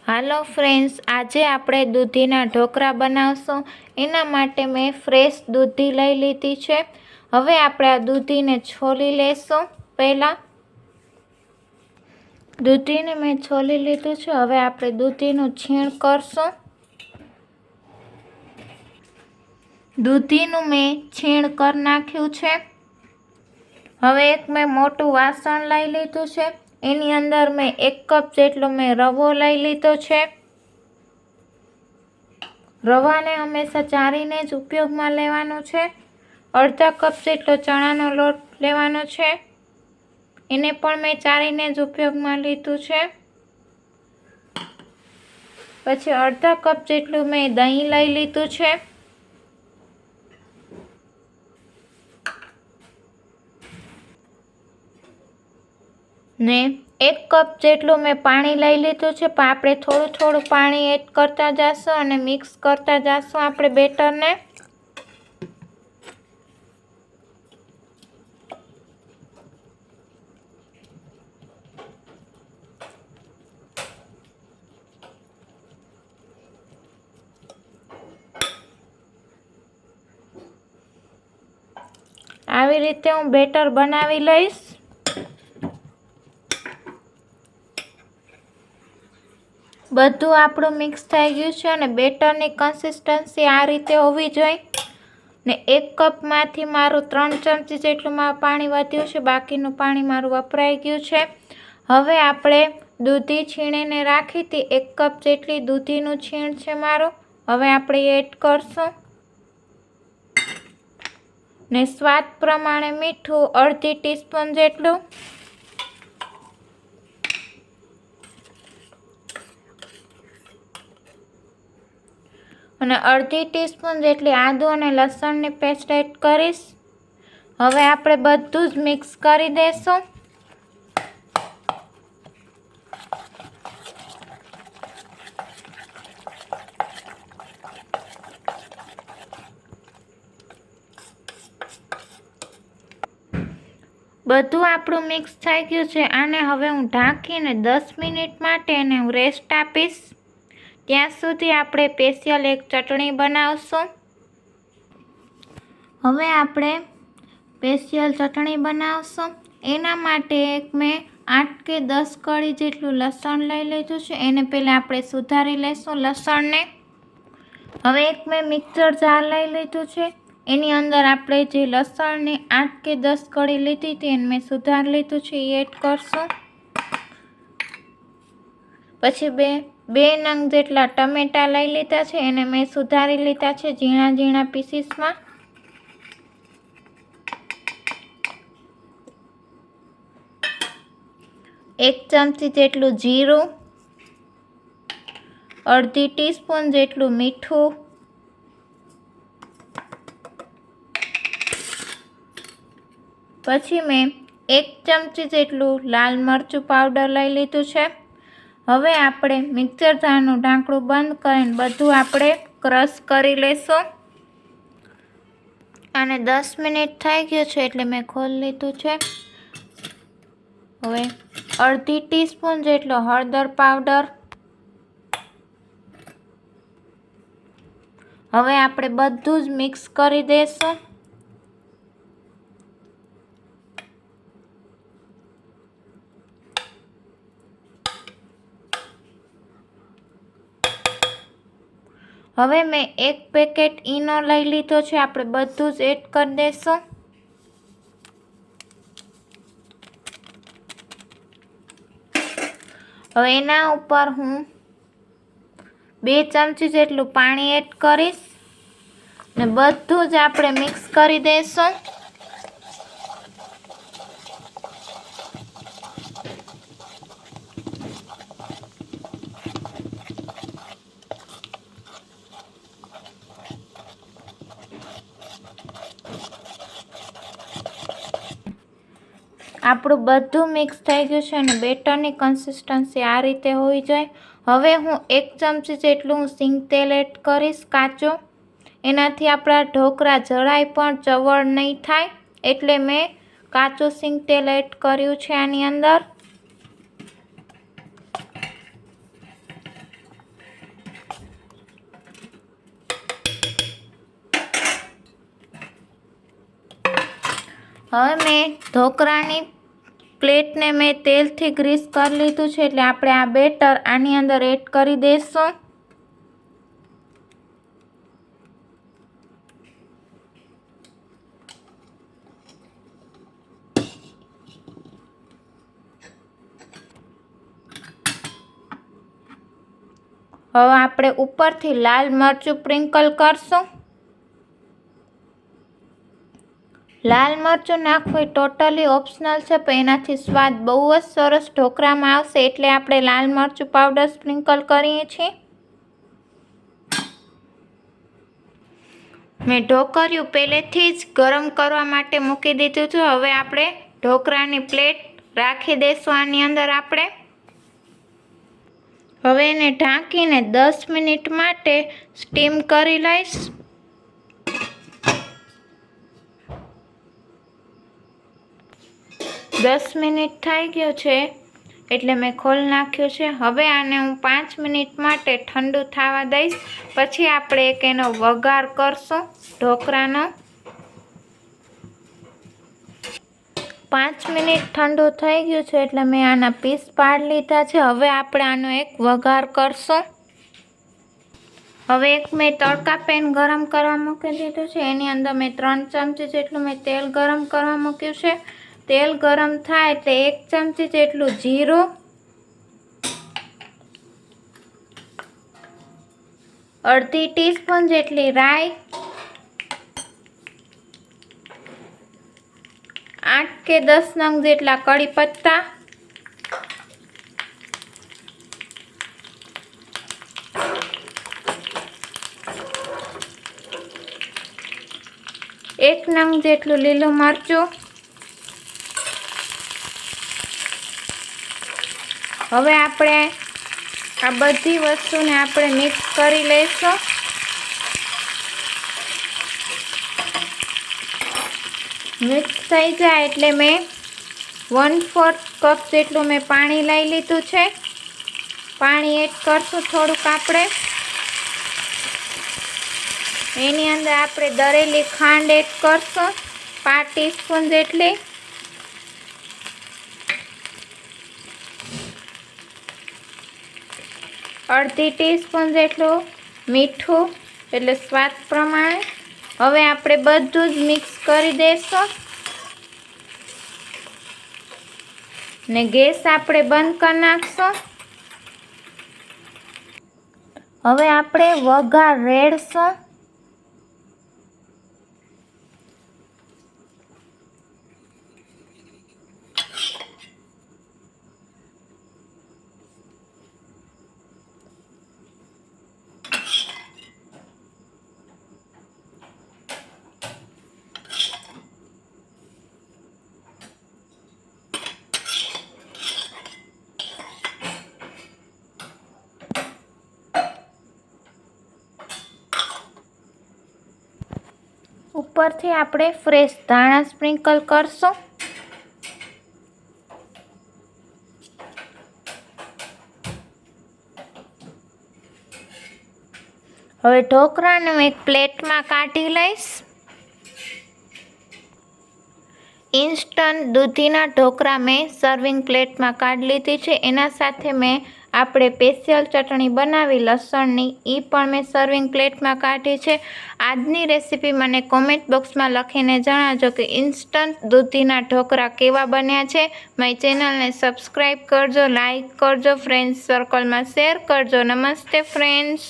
હાલો friends, આજે આપણે દૂધીના ઢોકળા બનાવશું। એના માટે મેં ફ્રેશ દૂધી લઈ લીધી છે। હવે આપણે આ દૂધીને છોલી લેશું। પહેલાં દૂધીને મેં છોલી લીધું છે। હવે આપણે દૂધીનું છીણ કરશું। દૂધીનું મેં છીણ કરી નાખ્યું છે। હવે એક મેં મોટું વાસણ લઈ લીધું છે। એની અંદર મેં 1 કપ જેટલો મેં રવો લઈ લીધો છે। રવાને હંમેશા ચારીને જ ઉપયોગમાં લેવાનો છે। અડધા કપ જેટલો ચણાનો લોટ લેવાનો છે। એને પણ મેં ચારીને જ ઉપયોગમાં લીધું છે। પછી અડધા કપ જેટલું મેં દહીં લઈ લીધું છે। ને 1 કપ જેટલું મેં પાણી લઈ લીધું છે। પણ આપણે થોડું થોડું પાણી એડ કરતા જઈશું અને મિક્સ કરતા જઈશું આપણે બેટરને। આવી રીતે હું બેટર બનાવી લઈશ। બધું આપણું મિક્સ થઈ ગયું છે અને બેટરની કન્સિસ્ટન્સી આ રીતે હોવી જોઈએ। ને 1 કપમાંથી મારું 3 ચમચી જેટલું પાણી વધ્યું છે। બાકીનું પાણી મારું વપરાઈ ગયું છે। હવે આપણે દૂધી છીણીને રાખી હતી 1 કપ જેટલી દૂધીનું છીણ છે મારું। હવે આપણે એડ કરશું ને સ્વાદ પ્રમાણે મીઠું અડધી ટીસ્પૂન જેટલું, અને અડધી ટીસ્પૂન જેટલી આદુ અને લસણની પેસ્ટ એડ કરીશ। હવે આપણે બધું જ મિક્સ કરી દઈશું। બધું આપણું મિક્સ થઈ ગયું છે। આને હવે હું ઢાંકીને 10 મિનિટ માટે એને હું રેસ્ટ આપીશ। ત્યાં સુધી આપણે સ્પેશિયલ એક ચટણી બનાવશું। હવે આપણે સ્પેશિયલ ચટણી બનાવશું। એના માટે એક મેં 8 કે 10 કળી જેટલું લસણ લઈ લીધું છે। એને પહેલાં આપણે સુધારી લઈશું લસણને। હવે એક મેં મિક્સર જાર લઈ લીધું છે। એની અંદર આપણે જે લસણની 8 કે 10 કળી લીધી હતી એને મેં સુધારી લીધું છે એ એડ કરશું। પછી બે નંગ જેટલા ટમેટાં લઈ લીધા છે। એને મેં સુધારી લીધા છે ઝીણા ઝીણા પીસીસમાં। એક ચમચી જેટલું જીરું, અડધી ટીસ્પૂન જેટલું મીઠું, પછી મેં 1 ચમચી જેટલું લાલ મરચું પાવડર લઈ લીધું છે। હવે આપણે મિક્સર જારનું ઢાંકણું બંધ કરીને બધું આપણે ક્રશ કરી લેશું। અને 10 મિનિટ થઈ ગયું છે એટલે મેં ખોલી લીધું છે। હવે અડધી ટીસ્પૂન જેટલો હળદર પાવડર, હવે આપણે બધું જ મિક્સ કરી દઈશું। હવે મેં 1 પેકેટ ઈનો લઈ લીધો છે। આપણે બધું જ એડ કરી દઈશું। હવે એના ઉપર હું 2 ચમચી જેટલું પાણી એડ કરીશ ને બધું જ આપણે મિક્સ કરી દઈશું। આપણું બધું મિક્સ થઈ ગયું છે અને બેટરની કન્સિસ્ટન્સી આ રીતે હોવી જોઈએ। હવે હું 1 ચમચી જેટલું સિંગ તેલ એડ કરીશ કાચું। એનાથી આપણા ઢોકળા જરાય પણ ચવળ નહીં થાય, એટલે મેં કાચું સિંગ તેલ એડ કર્યું છે આની અંદર। હવે મેં ઢોકળાની પ્લેટને મેં તેલથી ગ્રીસ કરી લીધું છે, એટલે આપણે આ બેટર આની અંદર એડ કરી દઈશું. હવે આપણે ઉપરથી લાલ મરચું સ્પ્રિંકલ કરશું. લાલ મરચું નાખવું એ ટોટલી ઓપ્શનલ છે, પણ એનાથી સ્વાદ બહુ જ સરસ ઢોકળામાં આવશે, એટલે આપણે લાલ મરચું પાવડર સ્પ્રિંકલ કરીએ છીએ. મેં ઢોકળિયું પહેલેથી જ ગરમ કરવા માટે મૂકી દીધું છે. હવે આપણે ઢોકળાની પ્લેટ રાખી દઈશું આની અંદર. આપણે હવે એને ઢાંકીને 10 મિનિટ માટે સ્ટીમ કરી લઈશ. દસ મિનિટ થઈ ગયો છે એટલે મેં ખોલી નાખ્યું છે. હવે આને હું 5 મિનિટ માટે ઠંડુ થવા દઈશ. પછી આપણે એક એનો વઘાર કરશું ઢોકળાનો. 5 મિનિટ ઠંડુ થઈ ગયું છે એટલે મેં આના પીસ પાડી લીધા છે. હવે આપણે આનો એક વઘાર કરશું. હવે એક મેં તડકા પેન ગરમ કરવા મૂકી દીધું છે. એની અંદર મેં 3 ચમચી જેટલું મેં તેલ ગરમ કરવા મૂક્યું છે. તેલ ગરમ થાય એટલે 1 ચમચી જેટલું જીરું, અડધી ટીસ્પૂન જેટલી રાઈ, 8 કે 10 નંગ જેટલા કડી પત્તા, એક નંગ જેટલું લીલું મરચું. હવે આપણે આ બધી વસ્તુને આપણે મિક્સ કરી લઈશું. મિક્સ થઈ જાય એટલે મેં 1/4 કપ જેટલું મેં પાણી લઈ લીધું છે. પાણી એડ કરશું થોડુંક આપણે. એની અંદર આપણે દળેલી ખાંડ એડ કરશું 5 ટીસ્પૂન જેટલી. અડધી ટીસ્પૂન જેટલું મીઠું એટલે સ્વાદ પ્રમાણે. હવે આપણે બધું જ મિક્સ કરી દઈશું ને ગેસ આપણે બંધ કરી નાખશું. હવે આપણે વઘાર રેડશું. ઉપરથી આપણે ફ્રેશ ધાણા સ્પ્રિંકલ કરશું. હવે ઢોકળાને હું એક પ્લેટમાં કાઢી લઈશ. ઇન્સ્ટન્ટ દૂધીના ઢોકળા મેં સર્વિંગ પ્લેટમાં કાઢી લીધી છે. એના સાથે મેં આપણે સ્પેશિયલ ચટણી બનાવી લસણની, એ પણ મેં સર્વિંગ પ્લેટમાં કાઢી છે. આજની રેસીપી મને કોમેન્ટ બોક્સમાં લખીને જણાવજો કે ઇન્સ્ટન્ટ દૂધીના ઢોકળા કેવા બન્યા છે. મારી ચેનલને સબસ્ક્રાઈબ કરજો, લાઈક કરજો, ફ્રેન્ડ્સ સર્કલમાં શેર કરજો. નમસ્તે ફ્રેન્ડ્સ.